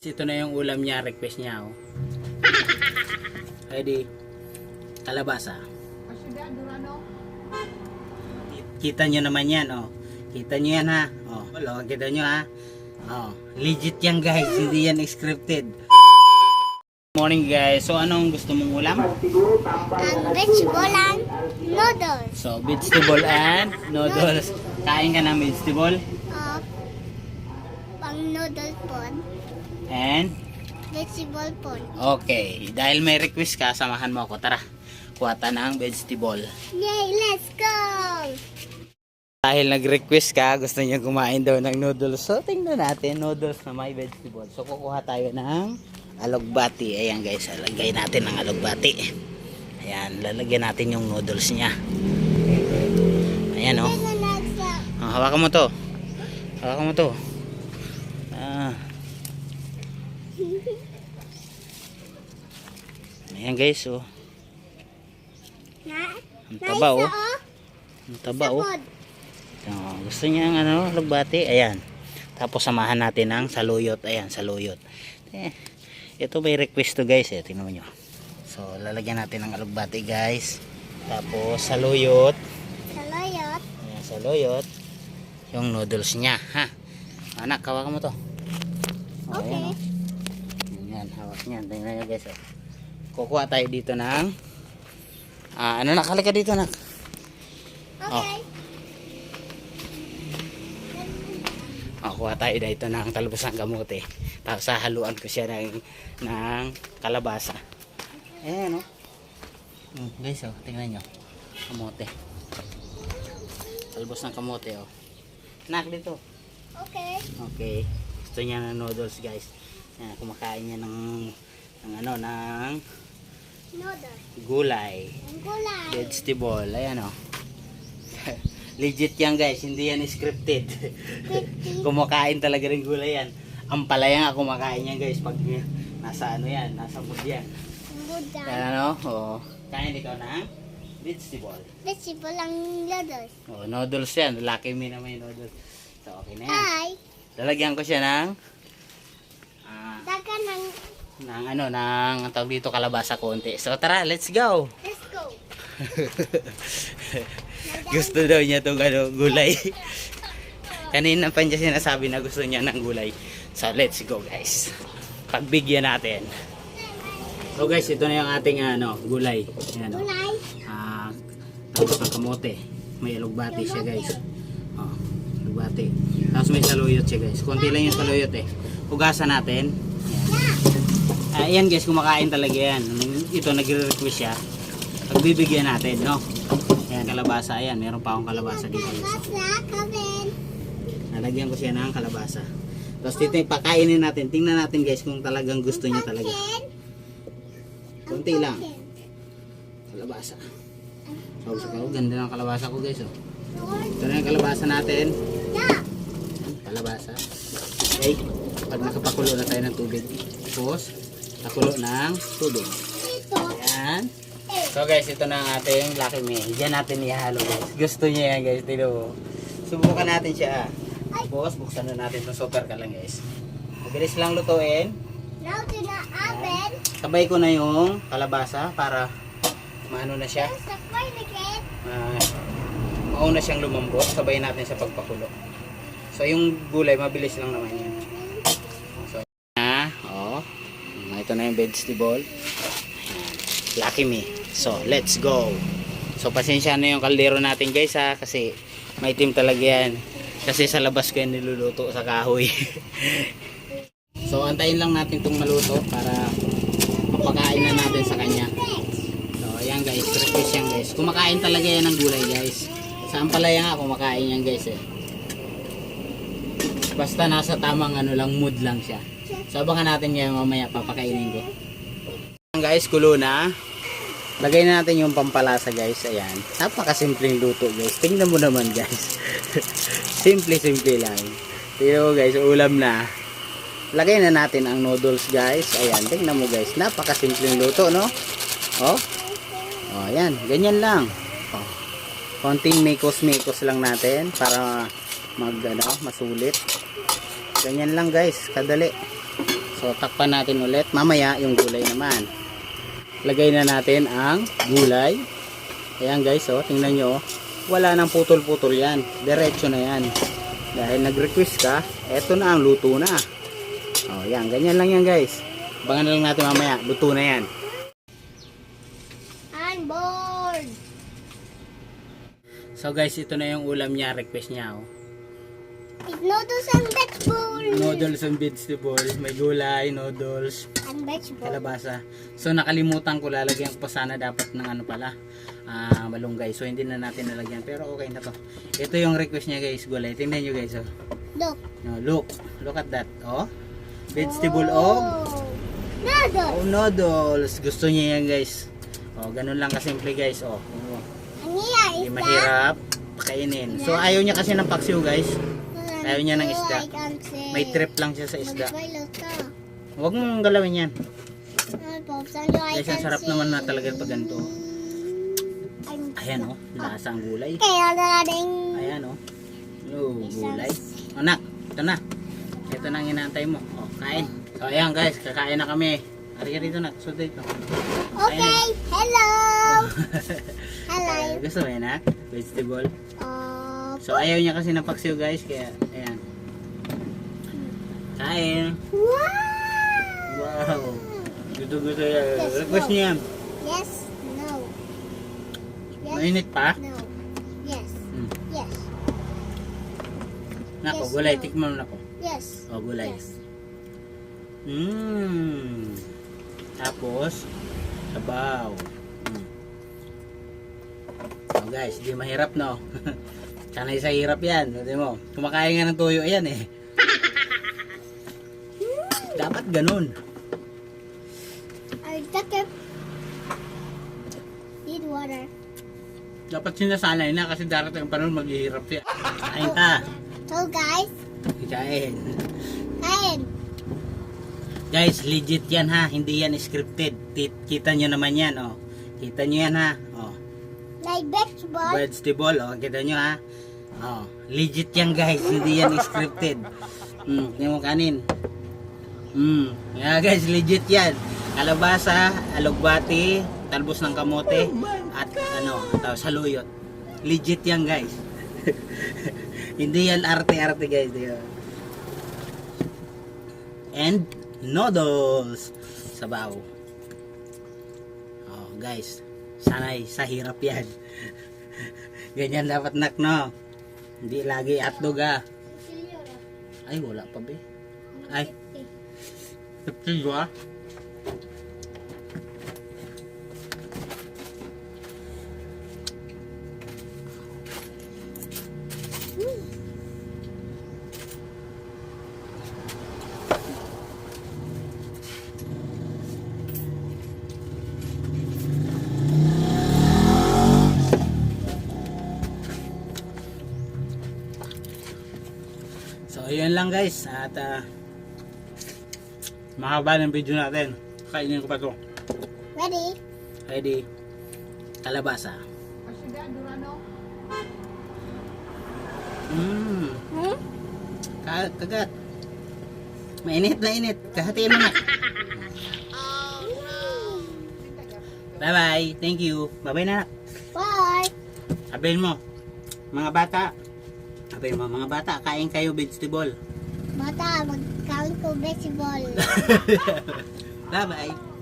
Ito na yung ulam niya, request niya. Oh. Ready? Kalabasa. Kita nyo naman yan. Oh. Kita nyo yan ha. Oh. Wala, kita nyo ha. Oh. Legit yan guys. Hindi yan scripted. Morning guys. So anong gusto mong ulam? Vegetable and noodles. So vegetable and noodles. Kain ka ng vegetable? Pang noodle pon. And? Vegetable pon. Okay. Dahil may request ka, samahan mo ako. Tara. Kuha tayo ng vegetable. Yay! Let's go! Dahil nag-request ka, gusto niya kumain daw ng noodles. So tingnan natin, noodles na may vegetable. So kukuha tayo ng alugbati. Ayan guys, lalagay natin ng alugbati. Ayan, lalagyan natin yung noodles niya. Ayan oh. Hawakan mo to. Hawakan mo to. Ayan guys oh. Ang taba oh. Ang taba oh. Gusto niya ang ano, alugbati. Ayan. Tapos samahan natin ng saluyot. Ayan, saluyot. Ito may request to guys eh. Tingnan nyo. So lalagyan natin ng alugbati guys. Tapos saluyot. Saluyot. Ayan, saluyot. Yung noodles niya ha. Anak, hawakan mo to. Okay. Ayan, oh. Ayan, hawak niyan. Tingnan nyo guys oh. Kukuha tayo dito ng ano, nakalika dito nak. Okay. Kuha tayo dito ng talbosang kamote. Tapos haluan ko siya ng kalabasa. Ayan o. Guys o, tingnan nyo. Kamote. Talbos ng kamote o. Nak dito. Okay. Okay. Gusto niya ng noodles guys. Ayan, kumakain niya ng Noodles. gulay. Gulay. Vegetable. Ayan o. Legit yan guys, hindi yan scripted. Kumakain talaga rin gulay yan. Ang palaya nga kumakain yan guys pag nasa ano yan, nasa mood yan. Gulay. Yan ano, oh. Kain ikaw ng vegetable. Vegetable ang noodles. Oh, noodles yan, Lucky Me na may noodles. So okay na yan. Hi. Lalagyan ko siya ng Dagan ng ng tawag dito kalabasa konti. So tara, let's go. let's go. Gusto daw niya itong gulay. Kanina pa niya sinasabi na gusto niya ng gulay. So let's go guys. Pagbigyan natin. So guys, ito na yung ating gulay. Ayan, Gulay. tapos ang kamote. May alugbati siya guys. Alugbati. Tapos may saluyot siya guys. Konti lang yung saluyot eh. Hugasan natin. Ayan guys, kumakain talaga yan. Ito nagre-request siya. Pagbibigyan natin, no? Ayan, kalabasa. Ayan, meron pa akong kalabasa dito. Nalagyan ko siya ng kalabasa. Tapos dito pakainin natin. Tingnan natin guys kung talagang gusto niya talaga. Kunti lang. Kalabasa. So, ganda ng kalabasa ko guys. Oh. Ito na yung kalabasa natin. Kalabasa. Okay. Pag nakapakulo na tayo ng tubig. Tapos, nakulo ng tubig. Ayan. So guys, ito na ang ating Lucky Me. Diyan natin ihalo guys. Gusto niya yan guys. Tino. Subukan natin siya. Tapos, buksan na natin itong super ka lang guys. Mabilis lang lutuin. Now to the oven. Sabay ko na yung kalabasa para maano na siya. Mauna siyang lumambot. Sabay natin sa pagpakulo. So yung gulay, mabilis lang naman yan. So, ito na yung vegetable. Lucky Me. So, let's go. So, pasensya na yung kaldero natin guys ha. Kasi may team talaga yan. Kasi sa labas ko yan niluluto sa kahoy. So, antayin lang natin itong maluto para mapakain na natin sa kanya. So, ayan guys. Request yan guys. Kumakain talaga yan ng gulay guys. Sa ampalaya nga kumakain yan guys eh. Basta nasa tamang mood lang siya. So, abangan natin yan mamaya papakainin ko. Guys, kulo na. Lagay na natin yung pampalasa guys. Ayan. Napakasimpleng luto guys. Tingnan mo naman guys. Simple lang. Tingnan mo guys, ulam na. Lagay na natin ang noodles guys. Ayan, tingnan mo guys. Napakasimpleng luto, no? Oh. Oh, ayan. Ganyan lang. Oh. Konting mikos-mikos lang natin para masulit. Ganyan lang guys, kadali. So So, takpan natin ulit. Mamaya, yung gulay naman. Lagay na natin ang gulay. Ayan guys, oh, tingnan nyo. Oh. Wala nang putol-putol yan. Diretso na yan. Dahil nag-request ka, eto na ang luto na. Oh, yan. Ganyan lang yan guys. Abangan na lang natin mamaya. Luto na yan. I'm bored. So guys, ito na yung ulam niya. Request niya. Oh. It's noodles and vegetables. Noodles and vegetables. May gulay, noodles, And vegetables. kalabasa. So nakalimutan ko, lalagyan ko pa sana dapat ng ano pala, malunggay. So hindi na natin nalagyan, pero okay na to. Ito yung request niya guys, gulay. Tingnan nyo guys. Oh. Look. No, look at that. Oh, vegetable of Noodles. noodles. Gusto niya yan guys. Oh, ganun lang kasimple guys. Oh, And here hindi is mahirap pakainin. So ayaw niya kasi ng paksiw guys. Ayaw niya ng isda. May trip lang siya sa isda. Huwag mong galawin yan. Guys, ang sarap naman na talaga pag ganito. Ayan oh, lasa ang gulay. Ayan oh. Oh, gulay. Anak, ito na. Ito na ang inaantay mo. Oh, kain. So ayan guys, kakain na kami. Ari dito na, so dito. Okay, hello. Hello. Gusto mo yan ha? Vegetable. So ayaw niya kasi ng paksiw guys, kaya ayan. Kain. Wow. Wow. Gusto yan. Request niya. Yes, no. Yes, Mainit pa? no. Yes, Hmm. yes, Nako, Yes, gulay. no. Tikman mo nako. yes. O, gulay. Yes. Tapos, sabaw. Oh guys, di mahirap no. Sanay sa hirap yan. Sabi mo, kumakain nga ng tuyo yan eh. Dapat ganun. I took it. Need water. Dapat sinasanay na kasi darating ang panahon maghihirap siya. Kain ta. So guys, Kain. kain. Guys, legit yan ha. Hindi yan scripted. Kita nyo naman yan. Oh. Kita nyo yan ha. Oh. Like vegetable. Vegetable. Oh. Kita nyo ha. Oh. Legit yan guys. Hindi yan scripted. Yung kanin. Yeah guys, legit yan. Kalabasa, alugbati, talbos ng kamote, at saluyot. Legit yan guys. Hindi yan arte-arte guys. And noodles. Sabaw. Oh guys, sanay sa hirap yan. Ganyan dapat nak no. Hindi lagi hotdog ah. Ay wala pa be. Ay. Pepsi ah. So ayun lang guys, at mahaba ng video natin. Kainin ko pa to. Ready? Ready? Kalabasa. Hmm? Kagat. Mainit na init. Kahatiin mo na. Bye bye. Thank you. Bye bye na. Bye. Sabihin mo, mga bata. Sabihin mo, mga bata, kain kayo vegetable. Bata, magkain ko vegetable. Bye bye.